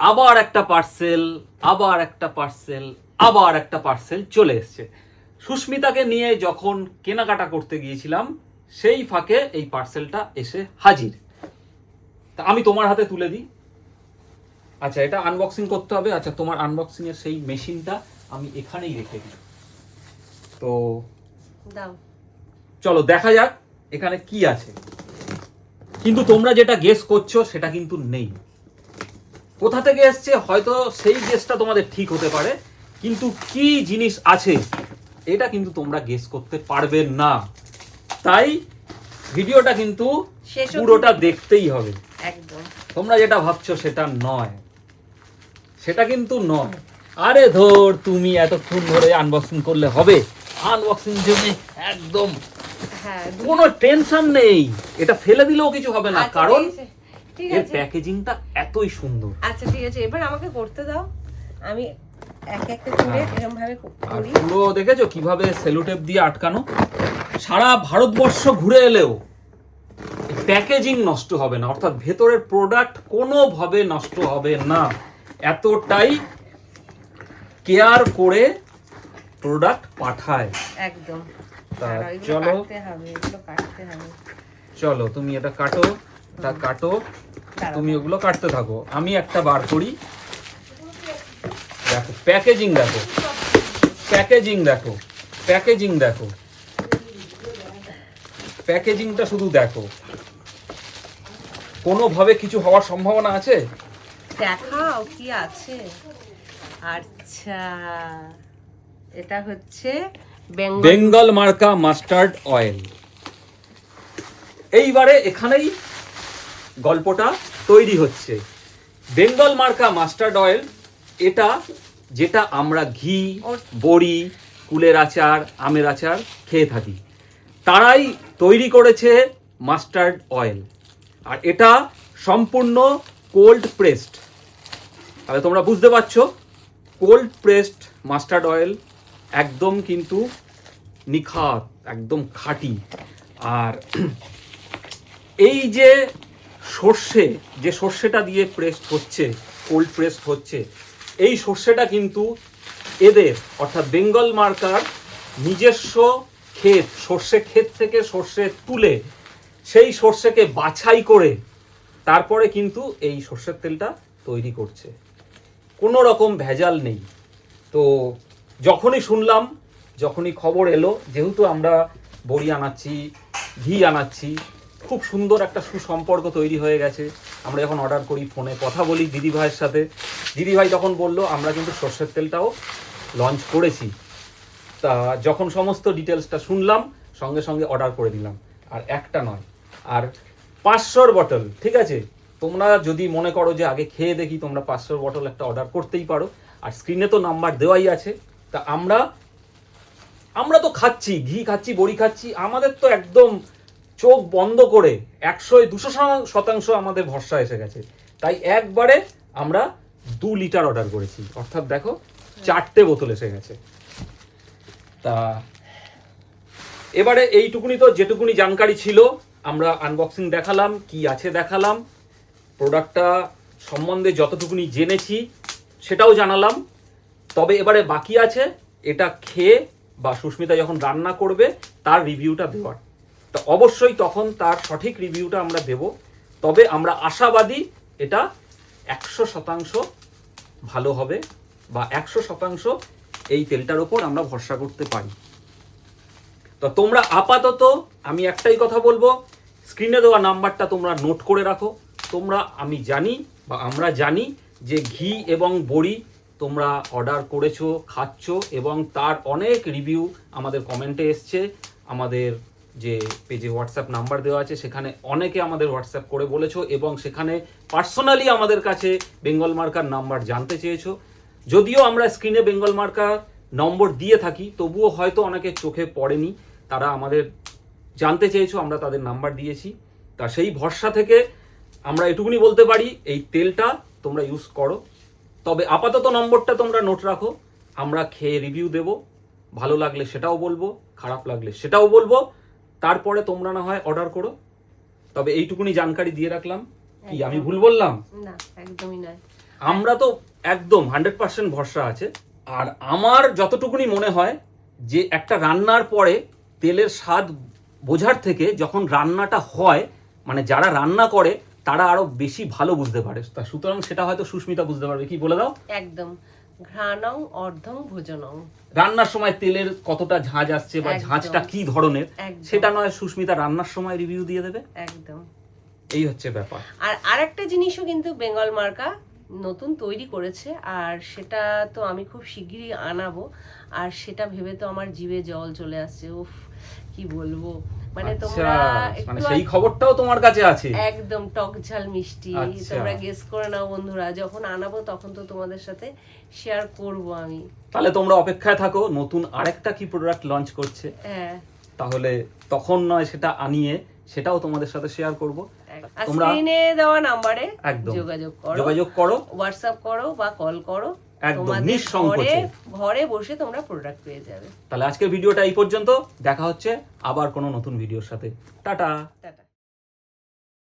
আবার একটা পার্সেল, আবার একটা পার্সেল, আবার একটা পার্সেল চলে এসছে। সুস্মিতাকে নিয়ে যখন কেনাকাটা করতে গিয়েছিলাম সেই ফাঁকে এই পার্সেলটা এসে হাজির। তা আমি তোমার হাতে তুলে দিই। আচ্ছা, এটা আনবক্সিং করতে হবে। আচ্ছা, তোমার আনবক্সিং এর সেই মেশিনটা আমি এখানেই রেখে দিই। তো দাও, চলো দেখা যাক এখানে কি আছে। কিন্তু তোমরা যেটা গেস করছো সেটা কিন্তু নেই। কোথা থেকে এসছে হয়তো সেই গেসটা তোমাদের ঠিক হতে পারে, কিন্তু কি জিনিস আছে এটা কিন্তু তোমরা গেস করতে পারবে না। তাই ভিডিওটা কিন্তু পুরোটা দেখতেই হবে। একদম তোমরা যেটা ভাবছো সেটা নয়, সেটা কিন্তু নয়। আরে ধর, তুমি এতক্ষণ ধরে আনবক্সিং করলে হবে? আনবক্সিং জন্য একদম কোনো টেনশন নেই, এটা ফেলে দিলেও কিছু হবে না, কারণ এর প্যাকেজিংটা এতই সুন্দর। আচ্ছা ঠিক আছে, এবার আমাকে করতে দাও, আমি এক একটা করে এরকম ভাবে করি। পুরো দেখেছো কিভাবে সেলোটেপ দিয়ে আটকানো? সারা ভারতবর্ষ ঘুরে এলেও প্যাকেজিং নষ্ট হবে না, অর্থাৎ ভেতরের প্রোডাক্ট কোনোভাবে নষ্ট হবে না। এতটাই কেয়ার করে প্রোডাক্ট পাঠায় একদম। চলো কাটতে হবে। চলো তুমি এটা কাটো, এটা কাটো, তুমি ওগুলো কাটতে থাকো, আমি একটা বার করি। দেখো প্যাকেজিং, দেখো প্যাকেজিং, দেখো প্যাকেজিং, দেখো প্যাকেজিংটা শুধু দেখো। কোনোভাবে কিছু হওয়ার সম্ভাবনা আছে? দেখাও কি আছে। আচ্ছা, এটা হচ্ছে বেঙ্গল মার্কা মাস্টার্ড অয়েল। এইবারে এখানেই গল্পটা তৈরি হচ্ছে। বেঙ্গল মার্কা মাস্টার্ড অয়েল, এটা যেটা আমরা ঘি, বড়ি, কুলের আচার, আমের আচার খেয়ে থাকি, তারাই তৈরি করেছে মাস্টার্ড অয়েল। আর এটা সম্পূর্ণ কোল্ড প্রেসড। তাহলে তোমরা বুঝতে পারছো, কোল্ড প্রেসড মাস্টার্ড অয়েল একদম কিন্তু নিখাত, একদম খাঁটি। আর এই যে সর্ষে, যে সর্ষেটা দিয়ে প্রেসড হচ্ছে, কোল্ড প্রেসড হচ্ছে, এই সর্ষেটা কিন্তু এদের অর্থাৎ বেঙ্গল মার্কার নিজস্ব ক্ষেত, সর্ষে ক্ষেত থেকে সর্ষে তুলে সেই সর্ষেকে বাছাই করে তারপরে কিন্তু এই সর্ষের তেলটা তৈরি করছে। কোনো রকম ভেজাল নেই। তো যখনই শুনলাম, যখনই খবর এলো, যেহেতু আমরা বড়ি আনাচ্ছি, ঘি আনাচ্ছি, খুব সুন্দর একটা সুসম্পর্ক তৈরি হয়ে গেছে। আমরা যখন অর্ডার করি ফোনে কথা বলি দিদিভাইয়ের সাথে, দিদিভাই তখন বলল আমরা কিন্তু সর্ষের তেলটাও লঞ্চ করেছি। তা যখন সমস্ত ডিটেলসটা শুনলাম সঙ্গে সঙ্গে অর্ডার করে দিলাম। আর একটা নয়, আর 500 বটল। ঠিক আছে, তোমরা যদি মনে করো যে আগে খেয়ে দেখি, তোমরা 500 বটল একটা অর্ডার করতেই পারো। আর স্ক্রিনে তো নাম্বার দেওয়াই আছে। তা আমরা তো খাচ্ছি, ঘি খাচ্ছি, বড়ি খাচ্ছি, আমাদের তো একদম চোখ বন্ধ করে 100-200% আমাদের ভরসা এসে গেছে। তাই একবারে আমরা 2 লিটার অর্ডার করেছি, অর্থাৎ দেখো 4টে বোতল এসে গেছে। তা এবারে এইটুকুনি, তো যেটুকুনি জানকারি ছিল আমরা আনবক্সিং দেখালাম, কি আছে দেখালাম, প্রোডাক্টটা সম্বন্ধে যতটুকুনি জেনেছি সেটাও জানালাম। তবে এবারে বাকি আছে এটা খেয়ে বা সুস্মিতা যখন রান্না করবে তার রিভিউটা দেওয়ার। তো অবশ্যই তখন তার সঠিক রিভিউটা আমরা দেব। তবে আমরা আশাবাদী এটা 100% ভালো হবে, বা 100% এই তেলটার উপর আমরা ভরসা করতে পারি। তো তোমরা আপাতত আমি একটাই কথা বলবো, স্ক্রিনে দেওয়া নাম্বারটা তোমরা নোট করে রাখো। তোমরা, আমি জানি বা আমরা জানি যে ঘি এবং বড়ি তোমরা অর্ডার করেছো, খাচ্ছ, এবং তার অনেক রিভিউ আমাদের কমেন্টে এসছে। আমাদের যে পেজে হোয়াটসঅ্যাপ নাম্বার দেওয়া আছে সেখানে অনেকে আমাদের হোয়াটসঅ্যাপ করে বলেছো, এবং সেখানে পার্সোনালি আমাদের কাছে বেঙ্গল মার্কার নাম্বার জানতে চেয়েছো। যদিও আমরা স্ক্রিনে বেঙ্গল মার্কার নম্বর দিয়ে থাকি, তবুও হয়তো অনেকের চোখে পড়েনি, তারা আমাদের জানতে চেয়েছো, আমরা তাদের নাম্বার দিয়েছি। তা সেই ভরসা থেকে আমরা এটুকুনি বলতে পারি, এই তেলটা তোমরা ইউজ করো। তবে আপাতত নম্বরটা তোমরা নোট রাখো, আমরা খেয়ে রিভিউ দেব, ভালো লাগলে সেটাও বলবো, খারাপ লাগলে সেটাও বলবো, তারপরে তোমরা না হয় অর্ডার করো। তবে এইটুকুনি জানকারি দিয়ে রাখলাম। কি আমি ভুল বললাম? না, একদমই নয়। আমরা তো একদম 100% ভরসা আছে। আর আমার যতটুকুনি মনে হয় যে একটা রান্নার পরে তেলের স্বাদ বোঝার থেকে যখন রান্নাটা হয়, মানে যারা রান্না করে তারা আরো বেশি ভালো বুঝতে পারে। তা সুতরাং সেটা হয়তো সুস্মিতা বুঝতে পারবে, কি বলে দাও। একদম, ঘ্রাণং অর্ধং ভোজনং। রান্নার সময় তেলের কতটা ঝাঁঝ আসছে বা একদম। ঝাঁঝটা কি ধরনের, একদম। সেটা নয় সুস্মিতা রান্নার সময় রিভিউ দিয়ে দেবে। একদম। এই হচ্ছে ব্যাপার। আর আরেকটা জিনিসও কিন্তু বেঙ্গল মার্কা নতুন তৈরি করেছে, আর সেটা তো আমি খুব শিগগিরই আনাবো। আর সেটা ভেবে তো আমার জিভে জল চলে আসছে, উফ কি বলবো। মানে আচ্ছা, তোমরা মানে একটু সেই খবরটাও তোমার কাছে আছে। একদম টক ঝাল মিষ্টি। আচ্ছা। তোমরা গেস করে নাও বন্ধুরা, যখন আনাবো তখন তো তোমাদের সাথে শেয়ার করব আমি। তাহলে তোমরা অপেক্ষায় থাকো, নতুন আরেকটা কি প্রোডাক্ট লঞ্চ করছে, হ্যাঁ, তাহলে তখন নয় সেটা আনিয়ে সেটাও তোমাদের সাথে শেয়ার করব। আর তোমরা স্ক্রিনে দেওয়া নাম্বারে একদম যোগাযোগ করো, হোয়াটসঅ্যাপ করো বা কল করো, একদম তোমাদের নিঃসংকোচে। ঘরে বসে তোমরা প্রোডাক্ট পেয়ে যাবে। তাহলে আজকের ভিডিওটা এই পর্যন্ত, দেখা হচ্ছে আবার কোনো নতুন ভিডিওর সাথে। টাটা। টাটা।